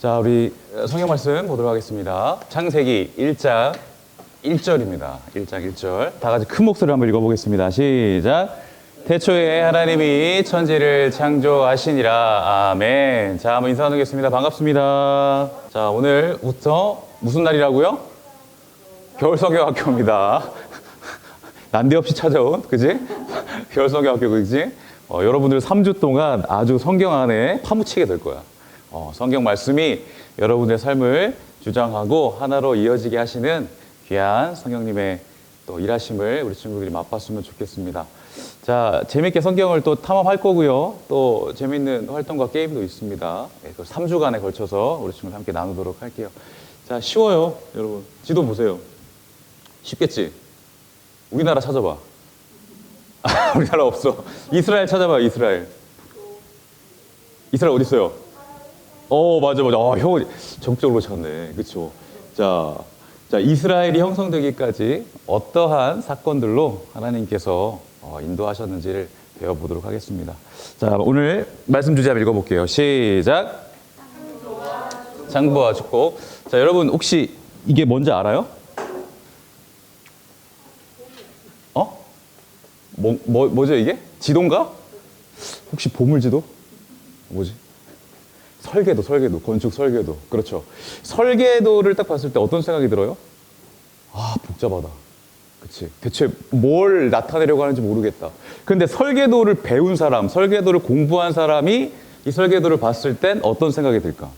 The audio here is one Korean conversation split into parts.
자, 우리 성경 말씀 보도록 하겠습니다. 창세기 1장 1절입니다. 1장 1절. 다 같이 큰 목소리로 한번 읽어보겠습니다. 시작. 태초에 하나님이 천지를 창조하시니라. 아멘. 자, 한번 인사 나누겠습니다. 반갑습니다. 자, 오늘부터 무슨 날이라고요? 겨울성경학교입니다. 난데없이 찾아온, 그지? 겨울성경학교, 그지? 여러분들 3주 동안 아주 성경 안에 파묻히게 될 거야. 성경 말씀이 여러분의 삶을 주장하고 하나로 이어지게 하시는 귀한 성령님의 또 일하심을 우리 친구들이 맛봤으면 좋겠습니다. 자, 재밌게 성경을 또 탐험할 거고요. 또 재밌는 활동과 게임도 있습니다. 3주간에 걸쳐서 우리 친구들 함께 나누도록 할게요. 자, 쉬워요, 여러분. 지도 보세요. 쉽겠지? 우리나라 찾아봐. 우리나라 없어. 이스라엘 찾아봐, 이스라엘. 이스라엘 어디 있어요? 맞아. 형 적극적으로 찾네. 그렇죠. 자, 이스라엘이 형성되기까지 어떠한 사건들로 하나님께서 인도하셨는지를 배워보도록 하겠습니다. 자, 오늘 말씀 주제 한번 읽어볼게요. 시작. 장부와 축복. 자, 여러분 혹시 이게 뭔지 알아요? 뭐죠 이게? 지도인가? 혹시 보물지도? 뭐지? 설계도, 건축 설계도. 그렇죠. 설계도를 딱 봤을 때 어떤 생각이 들어요? 복잡하다. 그치. 대체 뭘 나타내려고 하는지 모르겠다. 근데 설계도를 배운 사람, 설계도를 공부한 사람이 이 설계도를 봤을 땐 어떤 생각이 들까?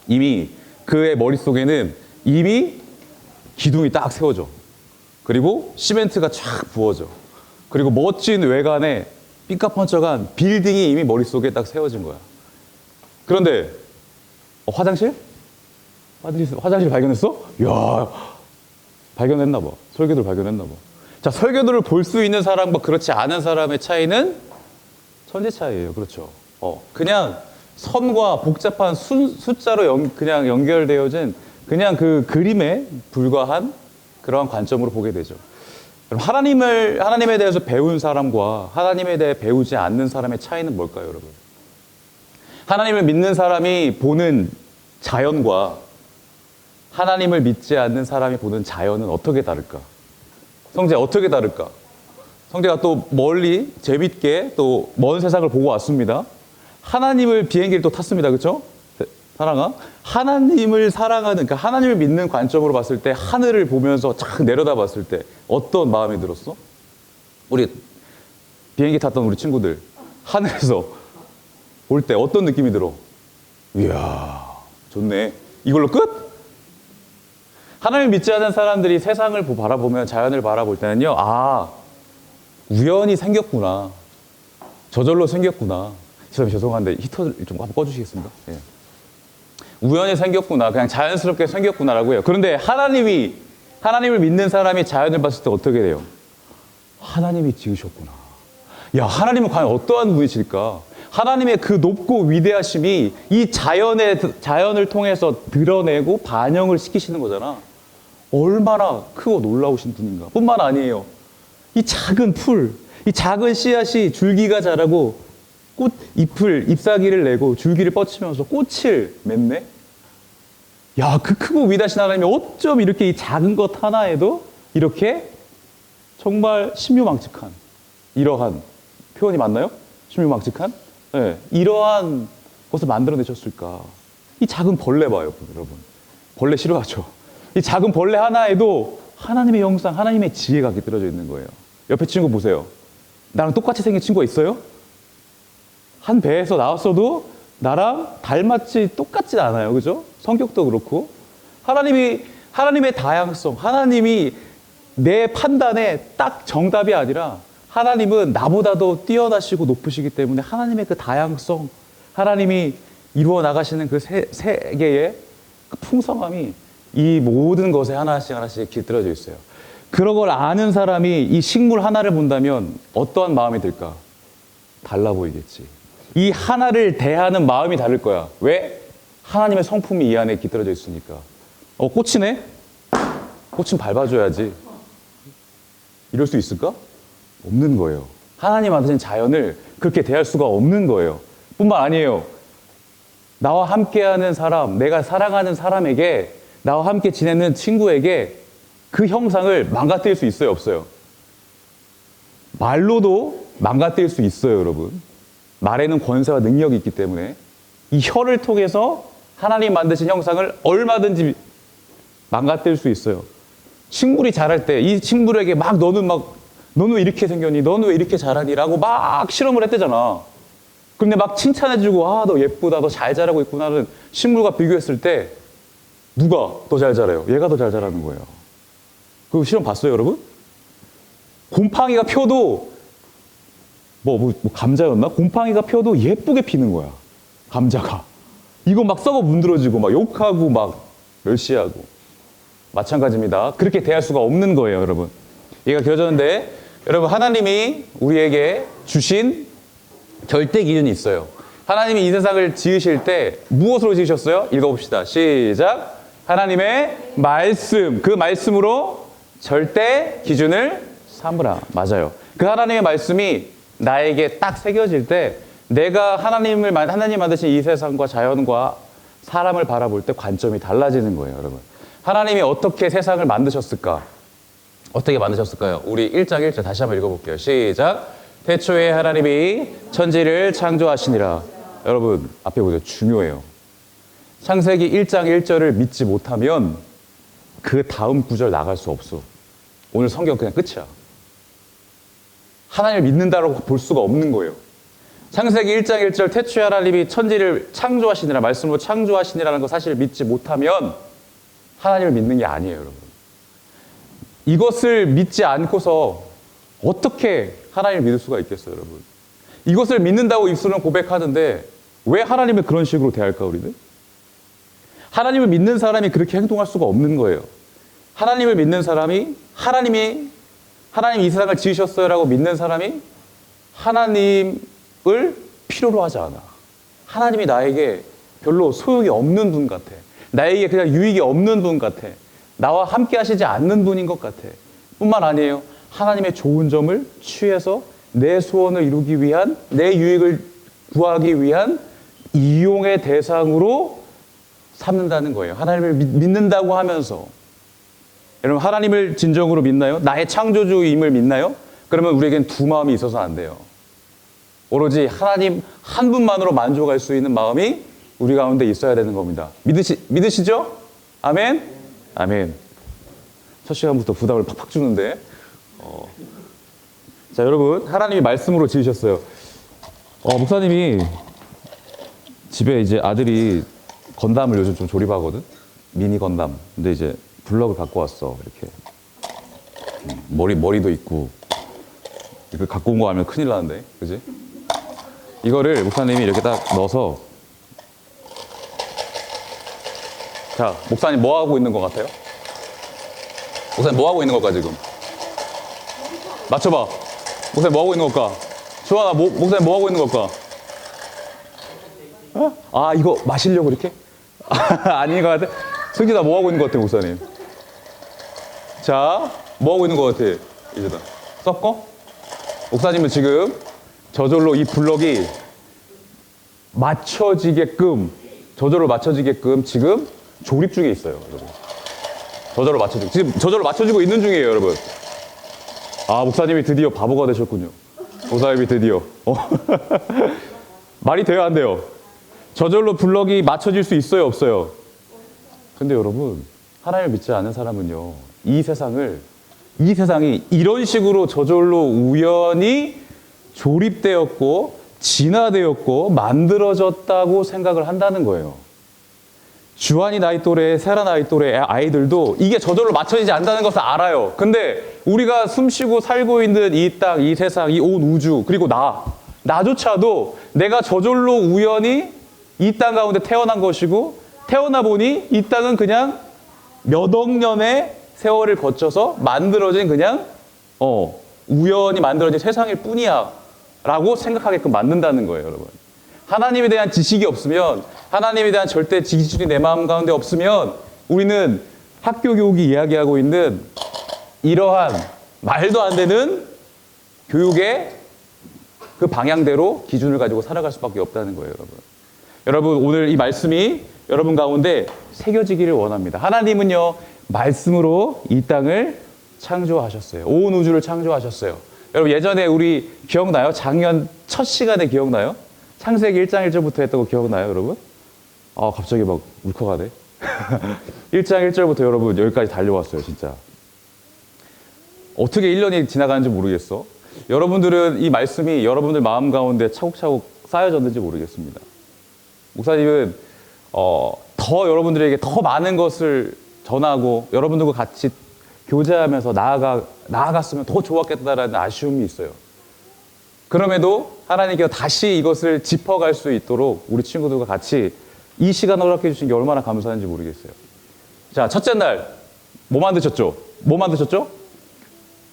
이미 그의 머릿속에는 이미 기둥이 딱 세워져. 그리고 시멘트가 쫙 부어져. 그리고 멋진 외관에 삐까뻔쩍한 빌딩이 이미 머릿속에 딱 세워진 거야. 그런데 화장실? 화장실 발견했어? 이야, 발견했나 봐. 설계도를 발견했나 봐. 자, 설계도를 볼 수 있는 사람과 그렇지 않은 사람의 차이는 천지 차이예요. 그렇죠. 그냥 선과 복잡한 숫자로 그냥 연결되어진 그냥 그 그림에 불과한 그러한 관점으로 보게 되죠. 그럼 하나님에 대해서 배운 사람과 하나님에 대해 배우지 않는 사람의 차이는 뭘까요, 여러분? 하나님을 믿는 사람이 보는 자연과 하나님을 믿지 않는 사람이 보는 자연은 어떻게 다를까? 성재, 어떻게 다를까? 성재가 또 멀리 재밌게 또 먼 세상을 보고 왔습니다. 하나님을 비행기를 또 탔습니다. 그렇죠? 사랑아? 하나님을 사랑하는, 그러니까 하나님을 믿는 관점으로 봤을 때 하늘을 보면서 쫙 내려다 봤을 때 어떤 마음이 들었어? 우리 비행기 탔던 우리 친구들 하늘에서 볼 때 어떤 느낌이 들어? 이야, 좋네. 이걸로 끝? 하나님을 믿지 않는 사람들이 세상을 바라보면, 자연을 바라볼 때는요, 우연히 생겼구나. 저절로 생겼구나. 죄송한데 히터를 좀 한번 꺼주시겠습니까? 예. 우연히 생겼구나. 그냥 자연스럽게 생겼구나라고 해요. 그런데 하나님을 믿는 사람이 자연을 봤을 때 어떻게 돼요? 하나님이 지으셨구나. 야, 하나님은 과연 어떠한 분이실까? 하나님의 그 높고 위대하심이 이 자연을 통해서 드러내고 반영을 시키시는 거잖아. 얼마나 크고 놀라우신 분인가. 뿐만 아니에요. 이 작은 풀, 이 작은 씨앗이 줄기가 자라고 잎사귀를 내고 줄기를 뻗치면서 꽃을 맺네? 야, 그 크고 위대하신 하나님이 어쩜 이렇게 이 작은 것 하나에도 이렇게 정말 신묘망측한, 이러한 표현이 맞나요? 신묘망측한? 네, 이러한 것을 만들어내셨을까? 이 작은 벌레 봐요, 여러분. 벌레 싫어하죠? 이 작은 벌레 하나에도 하나님의 형상, 하나님의 지혜가 깃들어져 있는 거예요. 옆에 친구 보세요. 나랑 똑같이 생긴 친구가 있어요? 한 배에서 나왔어도 나랑 닮았지 똑같지 않아요. 그죠? 성격도 그렇고. 하나님의 다양성, 하나님이 내 판단에 딱 정답이 아니라 하나님은 나보다도 뛰어나시고 높으시기 때문에 하나님의 그 다양성, 하나님이 이루어 나가시는 그 세계의 그 풍성함이 이 모든 것에 하나씩 깃들어져 있어요. 그런 걸 아는 사람이 이 식물 하나를 본다면 어떠한 마음이 들까? 달라 보이겠지. 이 하나를 대하는 마음이 다를 거야. 왜? 하나님의 성품이 이 안에 깃들어져 있으니까. 꽃이네? 꽃은 밟아줘야지. 이럴 수 있을까? 없는 거예요. 하나님 만드신 자연을 그렇게 대할 수가 없는 거예요. 뿐만 아니에요. 나와 함께하는 사람, 내가 사랑하는 사람에게, 나와 함께 지내는 친구에게 그 형상을 망가뜨릴 수 있어요, 없어요? 말로도 망가뜨릴 수 있어요, 여러분. 말에는 권세와 능력이 있기 때문에 이 혀를 통해서 하나님 만드신 형상을 얼마든지 망가뜨릴 수 있어요. 친구들이 잘할 때 이 친구들에게 너는 왜 이렇게 생겼니? 너는 왜 이렇게 잘하니? 라고 막 실험을 했대잖아. 근데 막 칭찬해주고, 너 예쁘다, 너 잘 자라고 있구나는 식물과 비교했을 때 누가 더 잘 자라요? 얘가 더 잘 자라는 거예요. 그 실험 봤어요, 여러분? 곰팡이가 펴도 감자였나? 곰팡이가 펴도 예쁘게 피는 거야. 감자가. 이거 막 썩어 문드러지고 막 욕하고 막 멸시하고. 마찬가지입니다. 그렇게 대할 수가 없는 거예요, 여러분. 얘가 길어졌는데, 여러분, 하나님이 우리에게 주신 절대 기준이 있어요. 하나님이 이 세상을 지으실 때 무엇으로 지으셨어요? 읽어봅시다. 시작. 하나님의 말씀, 그 말씀으로 절대 기준을 삼으라. 맞아요. 그 하나님의 말씀이 나에게 딱 새겨질 때 내가 하나님 만드신 이 세상과 자연과 사람을 바라볼 때 관점이 달라지는 거예요, 여러분. 하나님이 어떻게 세상을 만드셨을까? 어떻게 만드셨을까요? 우리 1장 1절 다시 한번 읽어볼게요. 시작. 태초에 하나님이 천지를 창조하시니라. 여러분, 앞에 보세요. 중요해요. 창세기 1장 1절을 믿지 못하면 그 다음 구절 나갈 수 없어. 오늘 성경 그냥 끝이야. 하나님을 믿는다라고 볼 수가 없는 거예요. 창세기 1장 1절 태초에 하나님이 천지를 창조하시니라, 말씀으로 창조하시니라는 거 사실 믿지 못하면 하나님을 믿는 게 아니에요, 여러분. 이것을 믿지 않고서 어떻게 하나님을 믿을 수가 있겠어요, 여러분? 이것을 믿는다고 입술은 고백하는데 왜 하나님을 그런 식으로 대할까, 우리는? 하나님을 믿는 사람이 그렇게 행동할 수가 없는 거예요. 하나님을 믿는 사람이 하나님 이 세상을 지으셨어요라고 믿는 사람이 하나님을 필요로 하지 않아. 하나님이 나에게 별로 소용이 없는 분 같아. 나에게 그냥 유익이 없는 분 같아. 나와 함께 하시지 않는 분인 것 같아. 뿐만 아니에요. 하나님의 좋은 점을 취해서 내 소원을 이루기 위한, 내 유익을 구하기 위한 이용의 대상으로 삼는다는 거예요. 하나님을 믿는다고 하면서. 여러분, 하나님을 진정으로 믿나요? 나의 창조주임을 믿나요? 그러면 우리에겐 두 마음이 있어서 안 돼요. 오로지 하나님 한 분만으로 만족할 수 있는 마음이 우리 가운데 있어야 되는 겁니다. 믿으시죠? 아멘? 아멘. 첫 시간부터 부담을 팍팍 주는데. 자, 여러분, 하나님이 말씀으로 지으셨어요. 목사님이 집에 이제 아들이 건담을 요즘 좀 조립하거든? 미니 건담. 근데 이제 블럭을 갖고 왔어, 이렇게. 머리도 있고. 이거 갖고 온 거 하면 큰일 나는데, 그지? 이거를 목사님이 이렇게 딱 넣어서. 자, 목사님 뭐 하고 있는 것 같아요? 목사님 뭐 하고 있는 걸까, 지금? 맞춰봐. 목사님 뭐 하고 있는 걸까? 조아나, 목사님 뭐 하고 있는 걸까? 이거 마시려고 이렇게? 아닌 것 같아? 승진아, 뭐 하고 있는 것 같아, 목사님? 자, 뭐 하고 있는 것 같아? 이제다. 섞어? 목사님은 지금 저절로 이 블럭이 저절로 맞춰지게끔 지금 조립 중에 있어요, 여러분. 지금 저절로 맞춰지고 있는 중이에요, 여러분. 목사님이 드디어 바보가 되셨군요. 목사님이 드디어. 말이 돼요, 안 돼요? 저절로 블럭이 맞춰질 수 있어요, 없어요? 근데 여러분, 하나님을 믿지 않는 사람은요, 이 세상이 이런 식으로 저절로 우연히 조립되었고, 진화되었고, 만들어졌다고 생각을 한다는 거예요. 주한이 나이 또래, 세라 나이 또래 아이들도 이게 저절로 맞춰지지 않는다는 것을 알아요. 근데 우리가 숨쉬고 살고 있는 이 땅, 이 세상, 이 온 우주, 그리고 나조차도 내가 저절로 우연히 이 땅 가운데 태어난 것이고, 태어나 보니 이 땅은 그냥 몇 억 년의 세월을 거쳐서 만들어진 그냥 우연히 만들어진 세상일 뿐이야 라고 생각하게끔 만든다는 거예요, 여러분. 하나님에 대한 지식이 없으면, 하나님에 대한 절대 지식이 내 마음 가운데 없으면 우리는 학교 교육이 이야기하고 있는 이러한 말도 안 되는 교육의 그 방향대로 기준을 가지고 살아갈 수밖에 없다는 거예요, 여러분. 여러분 오늘 이 말씀이 여러분 가운데 새겨지기를 원합니다. 하나님은요 말씀으로 이 땅을 창조하셨어요. 온 우주를 창조하셨어요. 여러분 예전에 우리 기억나요? 작년 첫 시간에 기억나요? 창세기 1장 1절부터 했던 거 기억나요 여러분? 갑자기 막 울컥하네. 1장 1절부터 여러분 여기까지 달려왔어요 진짜. 어떻게 1년이 지나가는지 모르겠어. 여러분들은 이 말씀이 여러분들 마음 가운데 차곡차곡 쌓여졌는지 모르겠습니다. 목사님은 더 여러분들에게 더 많은 것을 전하고 여러분들과 같이 교제하면서 나아갔으면 더 좋았겠다라는 아쉬움이 있어요. 그럼에도 하나님께서 다시 이것을 짚어갈 수 있도록 우리 친구들과 같이 이 시간을 허락해 주신 게 얼마나 감사한지 모르겠어요. 자, 첫째 날 뭐 만드셨죠? 뭐 만드셨죠?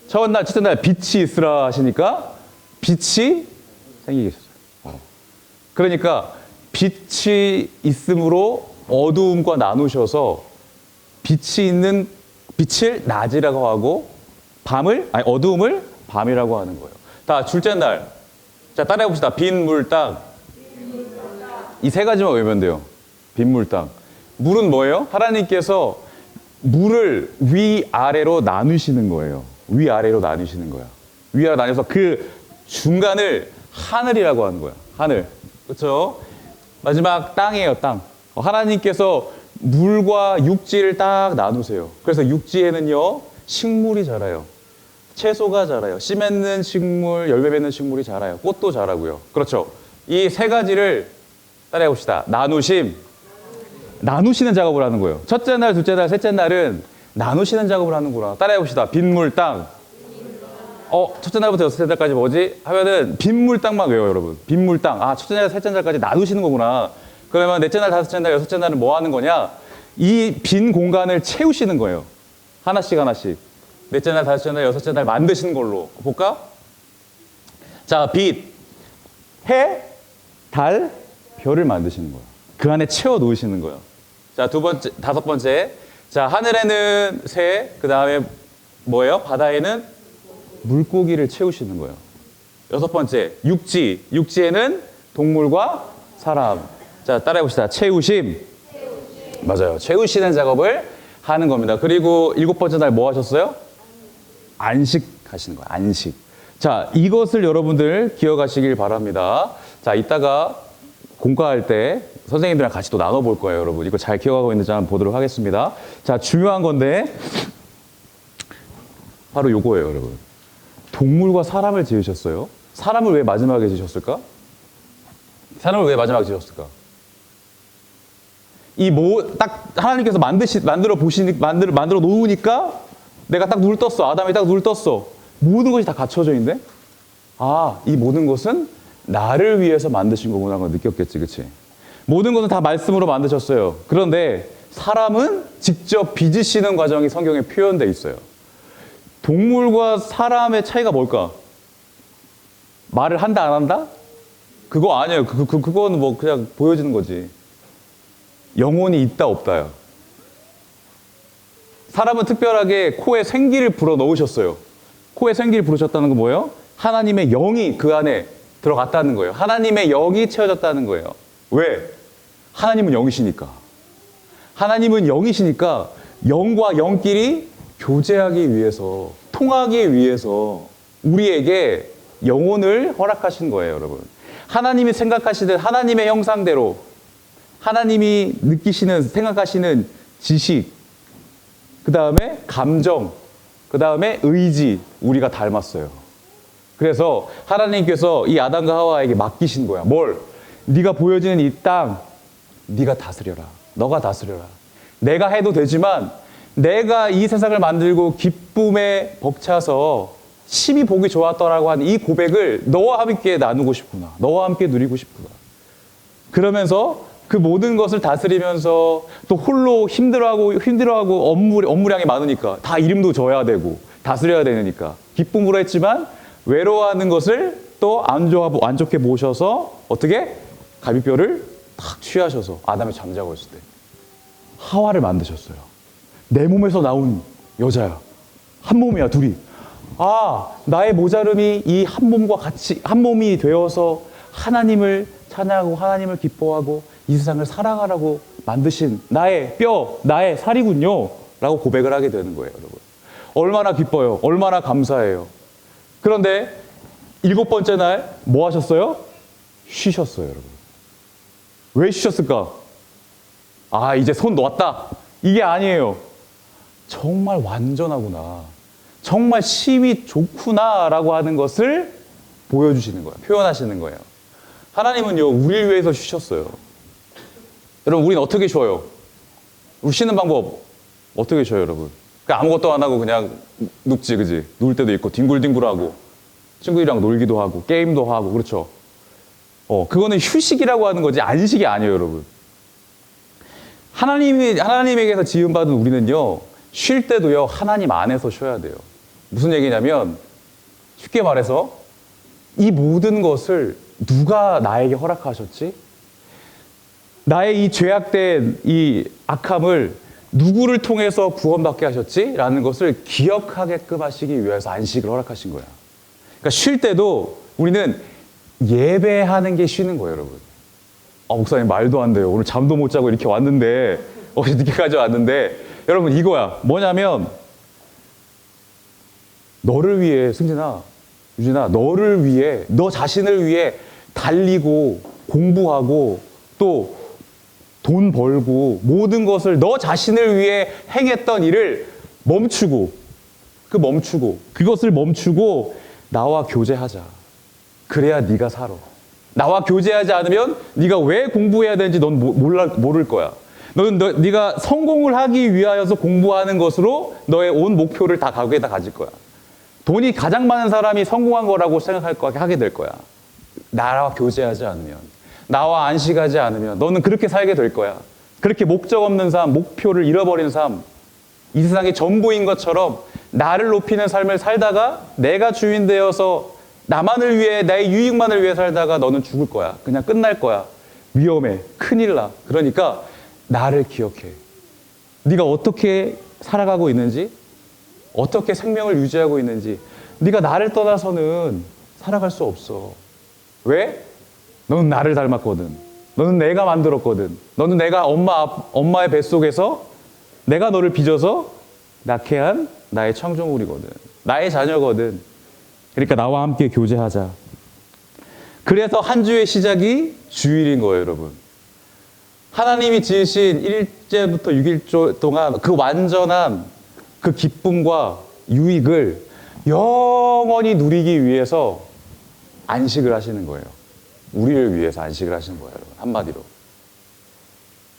첫째 날 빛이 있으라 하시니까 빛이 생기게 하셨어요. 그러니까 빛이 있음으로 어두움과 나누셔서 빛을 낮이라고 하고 어두움을 밤이라고 하는 거예요. 자, 둘째 날. 자, 따라해 봅시다. 빈, 물, 땅. 이 세 가지만 외우면 돼요. 빈, 물, 땅. 물은 뭐예요? 하나님께서 물을 위아래로 나누시는 거예요. 위아래로 나누시는 거야. 위아래로 나눠서 그 중간을 하늘이라고 하는 거야. 하늘. 그렇죠? 마지막 땅이에요, 땅. 하나님께서 물과 육지를 딱 나누세요. 그래서 육지에는요, 식물이 자라요. 채소가 자라요. 씨 맺는 식물, 열매 맺는 식물이 자라요. 꽃도 자라고요. 그렇죠? 이 세 가지를 따라해 봅시다. 나누시는 작업을 하는 거예요. 첫째 날, 둘째 날, 셋째 날은 나누시는 작업을 하는구나. 따라해 봅시다. 빈물, 땅. 첫째 날부터 여섯째 날까지 뭐지? 하면은 빈물, 땅만 외워요, 여러분. 빈물, 땅. 첫째 날, 셋째 날까지 나누시는 거구나. 그러면 넷째 날, 다섯째 날, 여섯째 날은 뭐 하는 거냐? 이 빈 공간을 채우시는 거예요. 하나씩 하나씩. 넷째 날, 다섯째 날, 여섯째 날 만드시는 걸로. 볼까? 자, 빛, 해, 달, 별을 만드시는 거예요. 그 안에 채워 놓으시는 거예요. 자, 다섯 번째. 자, 하늘에는 새, 그 다음에 뭐예요? 바다에는 물고기를 채우시는 거예요. 여섯 번째, 육지. 육지에는 동물과 사람. 자, 따라해 봅시다. 채우심. 맞아요. 채우시는 작업을 하는 겁니다. 그리고 일곱 번째 날 뭐 하셨어요? 안식하시는 거예요. 안식. 자, 이것을 여러분들 기억하시길 바랍니다. 자, 이따가 공과할 때 선생님들이랑 같이 또 나눠볼 거예요, 여러분. 이거 잘 기억하고 있는지 한번 보도록 하겠습니다. 자, 중요한 건데 바로 요거예요, 여러분. 동물과 사람을 지으셨어요. 사람을 왜 마지막에 지으셨을까? 사람을 왜 마지막에 지으셨을까? 딱 하나님께서 만들어 놓으니까 내가 딱 눈을 떴어. 아담이 딱 눈을 떴어. 모든 것이 다 갖춰져 있는데, 이 모든 것은 나를 위해서 만드신 거구나 하고 느꼈겠지, 그치? 모든 것은 다 말씀으로 만드셨어요. 그런데 사람은 직접 빚으시는 과정이 성경에 표현되어 있어요. 동물과 사람의 차이가 뭘까? 말을 한다, 안 한다? 그거 아니에요. 그거는 뭐 그냥 보여지는 거지. 영혼이 있다, 없다요. 사람은 특별하게 코에 생기를 불어 넣으셨어요. 코에 생기를 부르셨다는 건 뭐예요? 하나님의 영이 그 안에 들어갔다는 거예요. 하나님의 영이 채워졌다는 거예요. 왜? 하나님은 영이시니까. 하나님은 영이시니까 영과 영끼리 교제하기 위해서, 통하기 위해서 우리에게 영혼을 허락하신 거예요, 여러분. 하나님이 생각하시는 하나님의 형상대로 하나님이 느끼시는, 생각하시는 지식, 그 다음에 감정, 그 다음에 의지, 우리가 닮았어요. 그래서 하나님께서 이 아담과 하와에게 맡기신 거야. 뭘? 네가 보여지는 이 땅, 네가 다스려라. 너가 다스려라. 내가 해도 되지만 내가 이 세상을 만들고 기쁨에 벅차서 심히 보기 좋았더라고 하는 이 고백을 너와 함께 나누고 싶구나. 너와 함께 누리고 싶구나. 그러면서 그 모든 것을 다스리면서 또 홀로 힘들어하고 업무량이 많으니까 다 이름도 져야 되고 다스려야 되니까 기쁨으로 했지만 외로워하는 것을 또 안 좋게 보셔서 어떻게? 갈비뼈를 탁 취하셔서 아담이 잠자고 있을 때 하와를 만드셨어요. 내 몸에서 나온 여자야. 한 몸이야, 둘이. 나의 모자름이 이 한 몸과 같이 한 몸이 되어서 하나님을 찬양하고 하나님을 기뻐하고 이 세상을 살아가라고 만드신 나의 뼈, 나의 살이군요. 라고 고백을 하게 되는 거예요, 여러분. 얼마나 기뻐요. 얼마나 감사해요. 그런데 7번째 날 뭐 하셨어요? 쉬셨어요, 여러분. 왜 쉬셨을까? 아, 이제 손 놓았다. 이게 아니에요. 정말 완전하구나. 정말 심히 좋구나. 라고 하는 것을 보여주시는 거예요. 표현하시는 거예요. 하나님은요, 우리를 위해서 쉬셨어요. 여러분, 우리는 어떻게 쉬어요? 우리 쉬는 방법 어떻게 쉬어요, 여러분? 그냥 아무것도 안 하고 그냥 눕지, 그지? 누울 때도 있고, 뒹굴뒹굴하고, 친구들이랑 놀기도 하고, 게임도 하고, 그렇죠? 그거는 휴식이라고 하는 거지, 안식이 아니에요, 여러분. 하나님에게서 지음받은 우리는요, 쉴 때도요, 하나님 안에서 쉬어야 돼요. 무슨 얘기냐면, 쉽게 말해서, 이 모든 것을 누가 나에게 허락하셨지? 나의 이 죄악된 이 악함을 누구를 통해서 구원받게 하셨지? 라는 것을 기억하게끔 하시기 위해서 안식을 허락하신 거야. 그러니까 쉴 때도 우리는 예배하는 게 쉬는 거예요, 여러분. 목사님 말도 안 돼요. 오늘 잠도 못 자고 이렇게 왔는데, 어제 늦게까지 왔는데, 여러분 이거야. 뭐냐면, 너를 위해, 승진아, 유진아, 너를 위해, 너 자신을 위해 달리고, 공부하고, 또 돈 벌고, 모든 것을 너 자신을 위해 행했던 일을 멈추고, 그것을 멈추고, 나와 교제하자. 그래야 네가 살아. 나와 교제하지 않으면 네가 왜 공부해야 되는지 넌 모를 거야. 네가 성공을 하기 위하여서 공부하는 것으로 너의 온 목표를 다 거기에다 가질 거야. 돈이 가장 많은 사람이 성공한 거라고 하게 될 거야. 나와 교제하지 않으면, 나와 안식하지 않으면 너는 그렇게 살게 될 거야. 그렇게 목적 없는 삶, 목표를 잃어버린 삶, 이 세상의 전부인 것처럼 나를 높이는 삶을 살다가 내가 주인 되어서 나만을 위해, 나의 유익만을 위해 살다가 너는 죽을 거야. 그냥 끝날 거야. 위험해. 큰일 나. 그러니까 나를 기억해. 네가 어떻게 살아가고 있는지, 어떻게 생명을 유지하고 있는지, 네가 나를 떠나서는 살아갈 수 없어. 왜? 너는 나를 닮았거든. 너는 내가 만들었거든. 너는 내가 엄마의 뱃속에서 내가 너를 빚어서 낳게 한 나의 창조물이거든. 나의 자녀거든. 그러니까 나와 함께 교제하자. 그래서 한 주의 시작이 주일인 거예요, 여러분. 하나님이 지으신 1일째부터 6일 동안 그 완전한 그 기쁨과 유익을 영원히 누리기 위해서 안식을 하시는 거예요. 우리를 위해서 안식을 하시는 거예요, 여러분. 한마디로.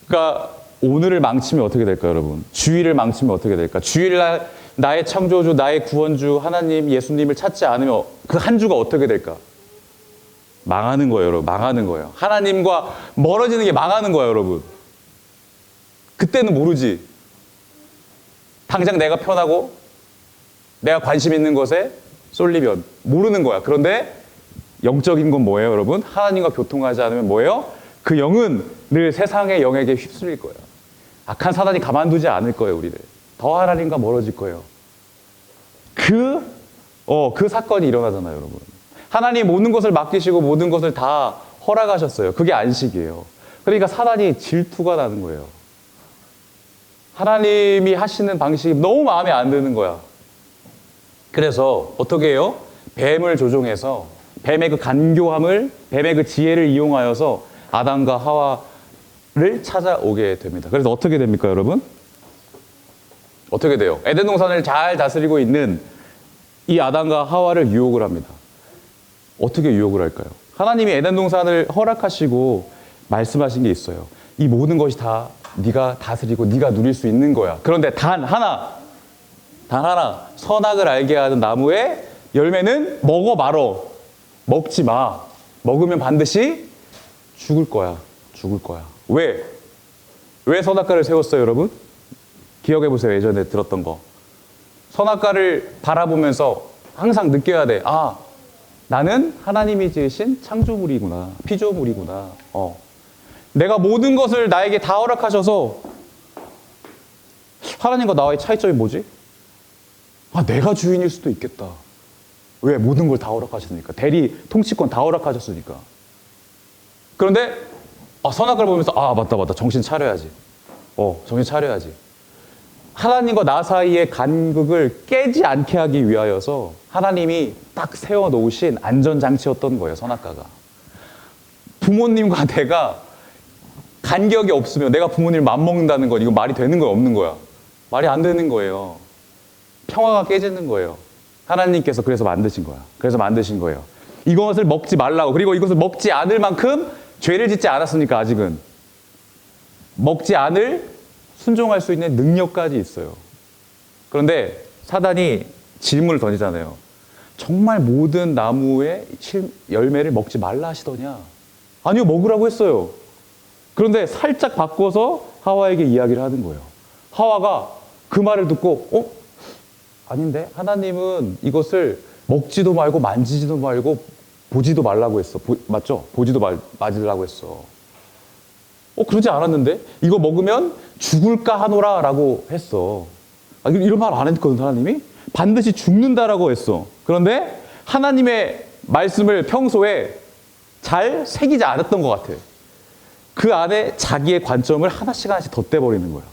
그러니까 오늘을 망치면 어떻게 될까요, 여러분? 주일을 망치면 어떻게 될까? 주일날 나의 창조주, 나의 구원주, 하나님, 예수님을 찾지 않으면 그 한 주가 어떻게 될까? 망하는 거예요, 여러분. 망하는 거예요. 하나님과 멀어지는 게 망하는 거예요, 여러분. 그때는 모르지. 당장 내가 편하고 내가 관심 있는 것에 쏠리면 모르는 거야. 그런데 영적인 건 뭐예요, 여러분? 하나님과 교통하지 않으면 뭐예요? 그 영은 늘 세상의 영에게 휩쓸릴 거예요. 악한 사단이 가만두지 않을 거예요, 우리를. 더 하나님과 멀어질 거예요. 그 사건이 일어나잖아요, 여러분. 하나님 모든 것을 맡기시고 모든 것을 다 허락하셨어요. 그게 안식이에요. 그러니까 사단이 질투가 나는 거예요. 하나님이 하시는 방식이 너무 마음에 안 드는 거야. 그래서 어떻게 해요? 뱀을 조종해서 뱀의 그 간교함을, 뱀의 그 지혜를 이용하여서 아담과 하와를 찾아오게 됩니다. 그래서 어떻게 됩니까, 여러분? 어떻게 돼요? 에덴 동산을 잘 다스리고 있는 이 아담과 하와를 유혹을 합니다. 어떻게 유혹을 할까요? 하나님이 에덴 동산을 허락하시고 말씀하신 게 있어요. 이 모든 것이 다 네가 다스리고 네가 누릴 수 있는 거야. 그런데 단 하나, 선악을 알게 하는 나무의 열매는 먹어 말어. 먹지 마. 먹으면 반드시 죽을 거야. 왜? 왜 선악과를 세웠어요, 여러분? 기억해 보세요. 예전에 들었던 거. 선악과를 바라보면서 항상 느껴야 돼. 아, 나는 하나님이 지으신 창조물이구나. 피조물이구나. 내가 모든 것을 나에게 다 허락하셔서 하나님과 나와의 차이점이 뭐지? 내가 주인일 수도 있겠다. 왜? 모든 걸 다 허락하셨으니까. 대리 통치권 다 허락하셨으니까. 그런데 선악과를 보면서 맞다 정신 차려야지. 정신 차려야지. 하나님과 나 사이의 간극을 깨지 않게 하기 위하여서 하나님이 딱 세워놓으신 안전장치였던 거예요, 선악과가. 부모님과 내가 간격이 없으면 내가 부모님을 맘먹는다는 건 이거 말이 되는 거야, 없는 거야? 말이 안 되는 거예요. 평화가 깨지는 거예요. 하나님께서 그래서 만드신 거야. 그래서 만드신 거예요. 이것을 먹지 말라고. 그리고 이것을 먹지 않을 만큼 죄를 짓지 않았으니까 아직은. 먹지 않을 순종할 수 있는 능력까지 있어요. 그런데 사단이 질문을 던지잖아요. 정말 모든 나무의 열매를 먹지 말라 하시더냐? 아니요, 먹으라고 했어요. 그런데 살짝 바꿔서 하와에게 이야기를 하는 거예요. 하와가 그 말을 듣고 아닌데? 하나님은 이것을 먹지도 말고 만지지도 말고 보지도 말라고 했어. 맞죠? 보지도 말라고 했어. 그러지 않았는데? 이거 먹으면 죽을까 하노라 라고 했어. 이런 말 안 했거든, 하나님이. 반드시 죽는다라고 했어. 그런데 하나님의 말씀을 평소에 잘 새기지 않았던 것 같아. 그 안에 자기의 관점을 하나씩 덧대버리는 거야.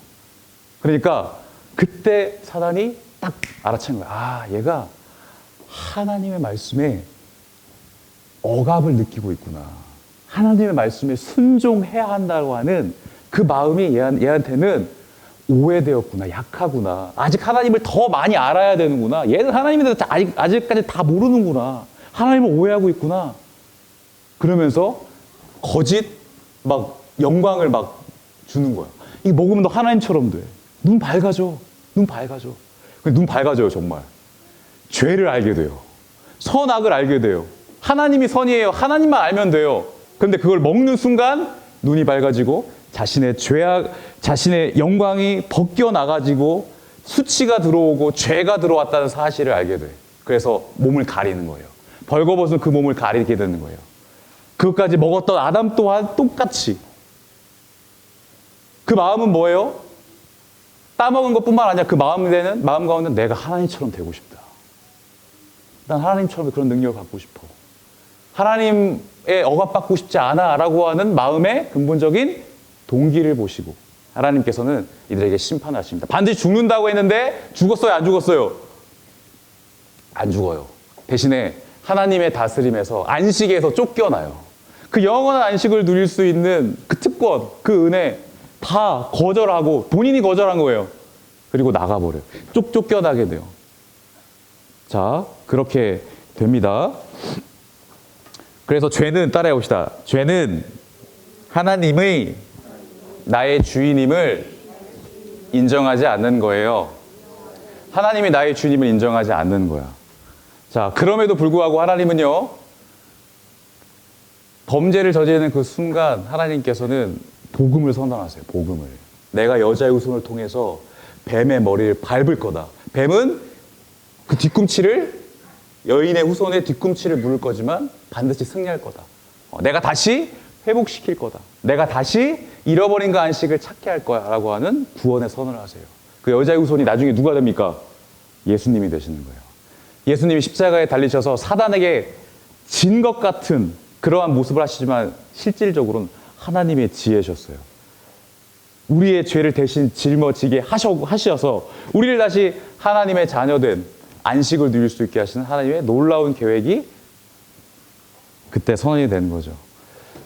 그러니까 그때 사단이 딱 알아챈 거야. 얘가 하나님의 말씀에 억압을 느끼고 있구나. 하나님의 말씀에 순종해야 한다고 하는 그 마음이 얘한테는 오해되었구나. 약하구나. 아직 하나님을 더 많이 알아야 되는구나. 얘는 하나님에 대해서 아직까지 다 모르는구나. 하나님을 오해하고 있구나. 그러면서 거짓 영광을 주는 거야. 이거 먹으면 너 하나님처럼 돼. 눈 밝아져. 눈 밝아져요, 정말. 죄를 알게 돼요. 선악을 알게 돼요. 하나님이 선이에요. 하나님만 알면 돼요. 그런데 그걸 먹는 순간 눈이 밝아지고 자신의 영광이 벗겨나가지고 수치가 들어오고 죄가 들어왔다는 사실을 알게 돼. 그래서 몸을 가리는 거예요. 벌거벗은 그 몸을 가리게 되는 거예요. 그것까지 먹었던 아담 또한 똑같이. 그 마음은 뭐예요? 따먹은 것뿐만 아니라 그 마음 가운데 내가 하나님처럼 되고 싶다. 난 하나님처럼 그런 능력을 갖고 싶어. 하나님의 억압받고 싶지 않아 라고 하는 마음의 근본적인 동기를 보시고 하나님께서는 이들에게 심판하십니다. 반드시 죽는다고 했는데 죽었어요? 안 죽었어요? 안 죽어요. 대신에 하나님의 다스림에서 안식에서 쫓겨나요. 그 영원한 안식을 누릴 수 있는 그 특권, 그 은혜 다 거절하고 본인이 거절한 거예요. 그리고 나가버려요. 쫓겨나게 돼요. 자, 그렇게 됩니다. 그래서 죄는 따라해 봅시다. 죄는 하나님의 나의 주인임을 인정하지 않는 거예요. 하나님이 나의 주인임을 인정하지 않는 거야. 자, 그럼에도 불구하고 하나님은요, 범죄를 저지르는 그 순간 하나님께서는 복음을 선언하세요. 복음을. 내가 여자의 후손을 통해서 뱀의 머리를 밟을 거다. 뱀은 그 뒤꿈치를 여인의 후손의 뒤꿈치를 물을 거지만 반드시 승리할 거다. 내가 다시 회복시킬 거다. 내가 다시 잃어버린 그 안식을 찾게 할 거야 라고 하는 구원의 선언을 하세요. 그 여자의 후손이 나중에 누가 됩니까? 예수님이 되시는 거예요. 예수님이 십자가에 달리셔서 사단에게 진 것 같은 그러한 모습을 하시지만 실질적으로는 하나님의 지혜셨어요. 우리의 죄를 대신 짊어지게 하셔서 우리를 다시 하나님의 자녀된 안식을 누릴 수 있게 하시는 하나님의 놀라운 계획이 그때 선언이 되는 거죠.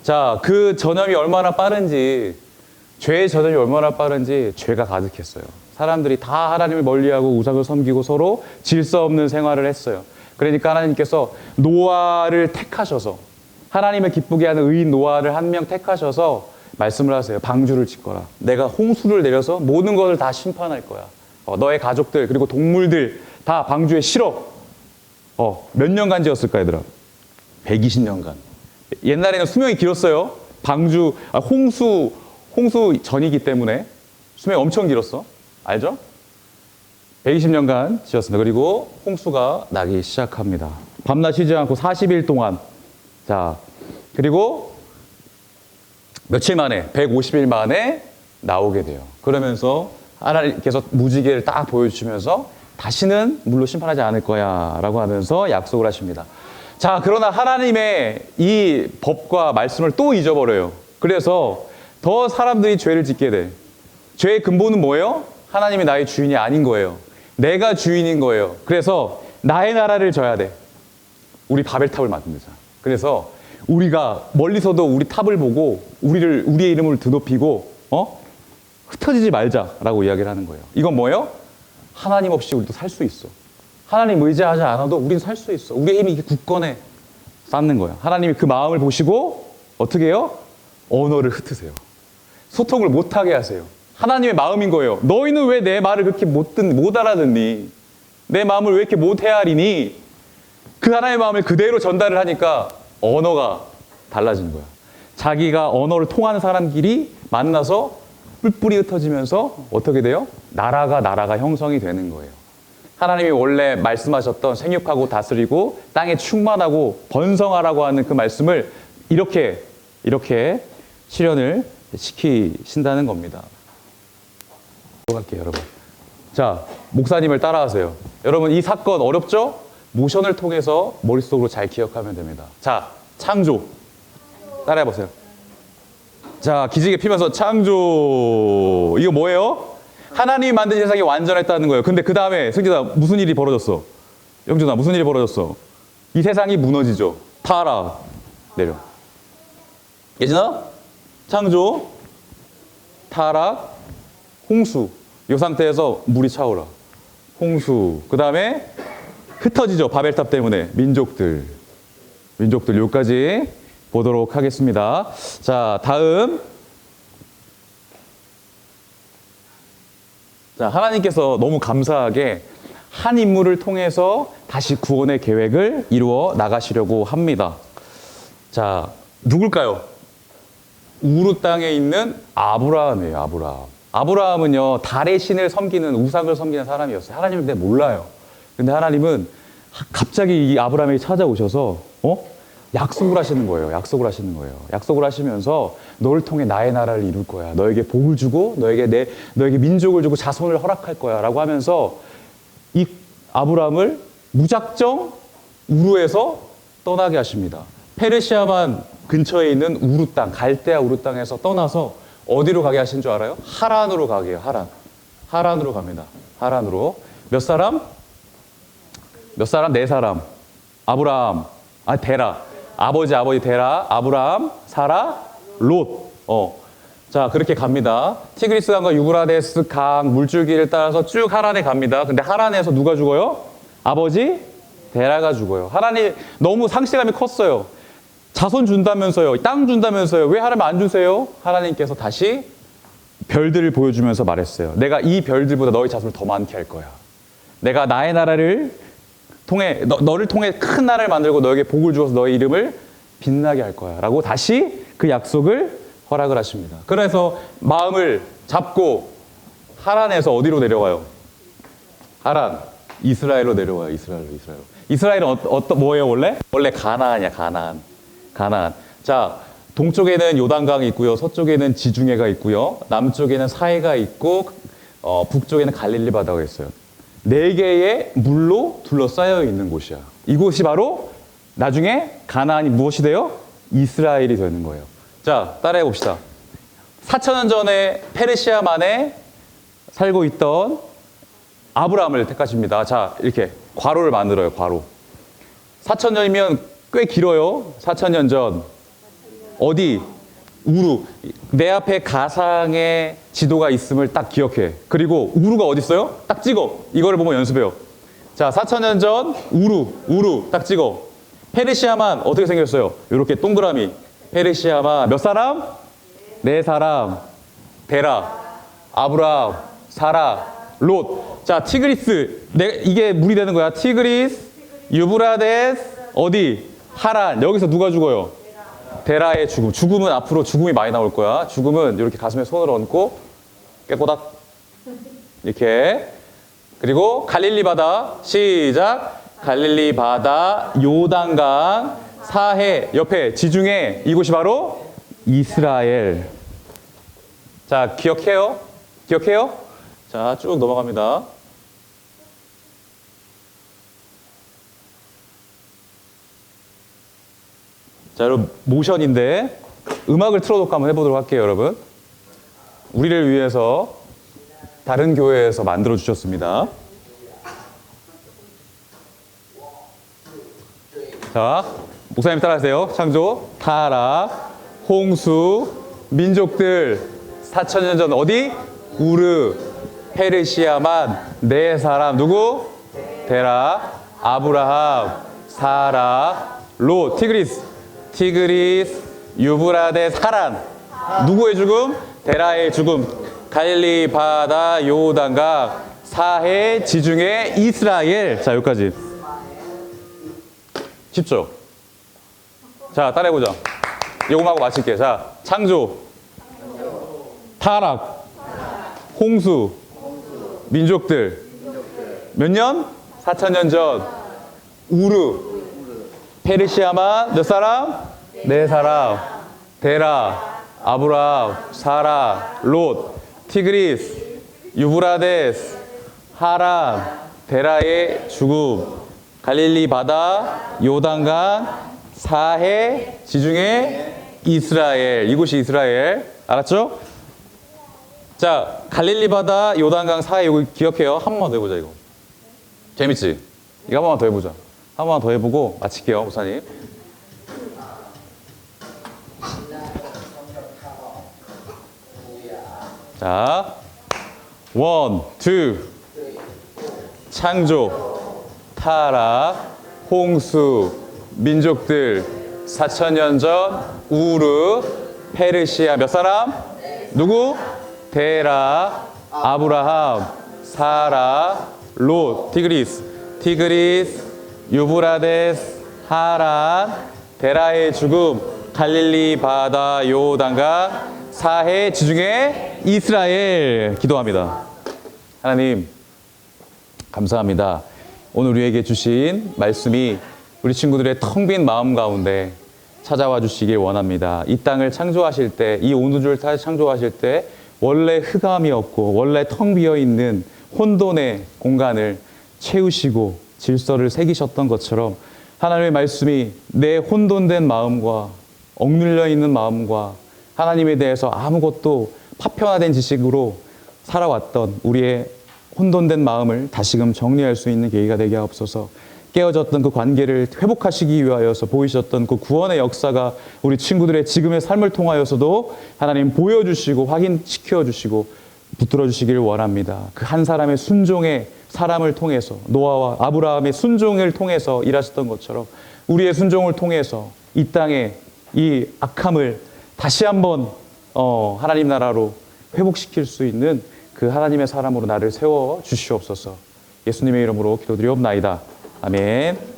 자, 그 전염이 얼마나 빠른지, 죄의 전염이 얼마나 빠른지 죄가 가득했어요. 사람들이 다 하나님을 멀리하고 우상을 섬기고 서로 질서 없는 생활을 했어요. 그러니까 하나님께서 노아를 택하셔서, 하나님을 기쁘게 하는 의인 노아를 한 명 택하셔서 말씀을 하세요. 방주를 짓거라. 내가 홍수를 내려서 모든 것을 다 심판할 거야. 너의 가족들 그리고 동물들 다 방주에 실어. 몇 년간 지었을까 얘들아? 120년간. 옛날에는 수명이 길었어요. 홍수 전이기 때문에 수명이 엄청 길었어. 알죠? 120년간 지었습니다. 그리고 홍수가 나기 시작합니다. 밤낮 쉬지 않고 40일 동안. 자, 그리고 며칠 만에, 150일 만에 나오게 돼요. 그러면서 하나님께서 무지개를 딱 보여주시면서 다시는 물로 심판하지 않을 거야 라고 하면서 약속을 하십니다. 자, 그러나 하나님의 이 법과 말씀을 또 잊어버려요. 그래서 더 사람들이 죄를 짓게 돼. 죄의 근본은 뭐예요? 하나님이 나의 주인이 아닌 거예요. 내가 주인인 거예요. 그래서 나의 나라를 져야 돼. 우리 바벨탑을 만들자. 그래서 우리가 멀리서도 우리 탑을 보고 우리의 이름을 드높이고 흩어지지 말자라고 이야기를 하는 거예요. 이건 뭐예요? 하나님 없이 우리도 살 수 있어. 하나님 의지하지 않아도 우리는 살 수 있어. 우리의 힘이 굳건해. 쌓는 거예요. 하나님이 그 마음을 보시고 어떻게 해요? 언어를 흩으세요. 소통을 못하게 하세요. 하나님의 마음인 거예요. 너희는 왜 내 말을 그렇게 못 알아듣니? 내 마음을 왜 이렇게 못 헤아리니? 그 하나님의 마음을 그대로 전달을 하니까 언어가 달라진 거야. 자기가 언어를 통하는 사람끼리 만나서 뿔뿔이 흩어지면서 어떻게 돼요? 나라가 형성이 되는 거예요. 하나님이 원래 말씀하셨던 생육하고 다스리고 땅에 충만하고 번성하라고 하는 그 말씀을 이렇게 실현을 시키신다는 겁니다. 들어갈게요, 여러분. 자, 목사님을 따라하세요. 여러분, 이 사건 어렵죠? 모션을 통해서 머릿속으로 잘 기억하면 됩니다. 자, 창조. 따라해보세요. 자, 기지개 피면서 창조. 이거 뭐예요? 하나님이 만든 세상이 완전했다는 거예요. 근데 그 다음에 승진아 무슨 일이 벌어졌어? 영준아 무슨 일이 벌어졌어? 이 세상이 무너지죠. 타라. 내려. 예진아? 창조. 타락. 홍수. 이 상태에서 물이 차오라. 홍수. 그 다음에 흩어지죠. 바벨탑 때문에. 민족들 여기까지 보도록 하겠습니다. 자, 다음. 자, 하나님께서 너무 감사하게 한 인물을 통해서 다시 구원의 계획을 이루어 나가시려고 합니다. 자, 누굴까요? 우르 땅에 있는 아브라함이에요. 아브라함은요, 달의 신을 섬기는, 우상을 섬기는 사람이었어요. 하나님을 근데 몰라요. 근데 하나님은 갑자기 이 아브라함에게 찾아오셔서 약속을 하시는 거예요. 약속을 하시면서 너를 통해 나의 나라를 이룰 거야. 너에게 복을 주고 너에게 민족을 주고 자손을 허락할 거야. 라고 하면서 이 아브라함을 무작정 우르에서 떠나게 하십니다. 페르시아만 근처에 있는 우르 땅, 갈대아 우르 땅에서 떠나서 어디로 가게 하신 줄 알아요? 하란으로 가게 해요. 하란으로 갑니다. 하란으로. 몇 사람? 네 사람. 아브라함, 데라. 아버지 데라, 아브라함, 사라, 롯. 자, 그렇게 갑니다. 티그리스 강과 유브라데스 강 물줄기를 따라서 쭉 하란에 갑니다. 근데 하란에서 누가 죽어요? 아버지 데라가 죽어요. 하란이 너무 상실감이 컸어요. 자손 준다면서요. 땅 준다면서요. 왜 하나님 안 주세요? 하나님께서 다시 별들을 보여주면서 말했어요. 내가 이 별들보다 너희 자손을 더 많게 할 거야. 내가 나의 나라를 통해 너를 통해 큰 나라를 만들고 너에게 복을 주어서 너의 이름을 빛나게 할 거야. 라고 다시 그 약속을 허락을 하십니다. 그래서 마음을 잡고 하란에서 어디로 내려가요? 하란. 이스라엘로 내려와요. 이스라엘은 뭐예요, 원래? 원래 가나안이야, 가나안. 자, 동쪽에는 요단강이 있고요. 서쪽에는 지중해가 있고요. 남쪽에는 사해가 있고, 북쪽에는 갈릴리 바다가 있어요. 4개의 물로 둘러싸여 있는 곳이야. 이곳이 바로 나중에 가나안이 무엇이 돼요? 이스라엘이 되는 거예요. 자, 따라해 봅시다. 4,000년 전에 페르시아만에 살고 있던 아브라함을 택하십니다. 자, 이렇게 괄호를 만들어요. 괄호. 4,000년이면 꽤 길어요. 4,000년 전. 어디? 우루. 내 앞에 가상의 지도가 있음을 딱 기억해. 그리고 우루가 어디 있어요? 딱 찍어. 이거를 보면 연습해요. 자, 4,000년 전 우루 딱 찍어. 페르시아만 어떻게 생겼어요? 이렇게 동그라미. 페르시아만 몇 사람? 4사람. 데라, 아브라함, 사라, 롯. 자, 티그리스. 이게 물이 되는 거야. 티그리스, 유브라데스, 어디? 하란. 여기서 누가 죽어요? 데라의 죽음. 죽음은 앞으로 죽음이 많이 나올 거야. 죽음은 이렇게 가슴에 손을 얹고 깨꼬닥 이렇게. 그리고 갈릴리 바다. 시작. 갈릴리 바다, 요단강, 사해, 옆에 지중해. 이곳이 바로 이스라엘. 자, 기억해요? 자, 쭉 넘어갑니다. 자, 여러분, 모션인데 음악을 틀어놓고 한번 해보도록 할게요, 여러분. 우리를 위해서 다른 교회에서 만들어 주셨습니다. 자, 목사님 따라하세요. 창조, 타락, 홍수, 민족들, 4,000년 전 어디? 우르, 페르시아만, 네 사람, 누구? 데라, 아브라함, 사라, 롯, 티그리스, 유브라데스, 하란. 누구의 죽음? 데라의 죽음. 갈릴리 바다, 요단강, 사해, 지중해, 이스라엘. 자, 여기까지. 쉽죠? 자, 따라해보자. 요금하고 마칠게. 자, 창조, 타락, 홍수, 민족들. 몇 년? 4,000년 전. 우르, 페르시아만 몇 사람? 네 사람. 데라, 아브라함, 사라, 롯, 티그리스, 유브라데스, 하란, 데라의 죽음, 갈릴리 바다, 요단강, 사해, 지중해, 이스라엘. 이곳이 이스라엘. 알았죠? 자, 갈릴리 바다, 요단강, 사해. 이거 기억해요. 한 번만 더 해보자, 이거. 재밌지? 이거 한 번만 더 해보자. 한 번만 더 해보고 마칠게요, 목사님. 자, 원, 투. 창조, 타락, 홍수, 민족들, 4,000년 전, 우르, 페르시아. 몇 사람? 누구? 데라, 아브라함, 사라, 롯, 티그리스, 유브라데스, 하란, 데라의 죽음, 갈릴리 바다, 요단강, 사해, 지중해, 이스라엘. 기도합니다. 하나님, 감사합니다. 오늘 우리에게 주신 말씀이 우리 친구들의 텅 빈 마음 가운데 찾아와 주시길 원합니다. 이 땅을 창조하실 때, 이 온 우주를 창조하실 때 원래 흑암이 없고 원래 텅 비어 있는 혼돈의 공간을 채우시고 질서를 새기셨던 것처럼 하나님의 말씀이 내 혼돈된 마음과 억눌려 있는 마음과 하나님에 대해서 아무것도 파편화된 지식으로 살아왔던 우리의 혼돈된 마음을 다시금 정리할 수 있는 계기가 되게 하옵소서. 깨어졌던 그 관계를 회복하시기 위하여서 보이셨던 그 구원의 역사가 우리 친구들의 지금의 삶을 통하여서도 하나님 보여주시고 확인시켜 주시고 붙들어 주시기를 원합니다. 그 한 사람의 순종의 사람을 통해서 노아와 아브라함의 순종을 통해서 일하셨던 것처럼 우리의 순종을 통해서 이 땅에 이 악함을 다시 한번 하나님 나라로 회복시킬 수 있는 그 하나님의 사람으로 나를 세워 주시옵소서. 예수님의 이름으로 기도드리옵나이다. 아멘.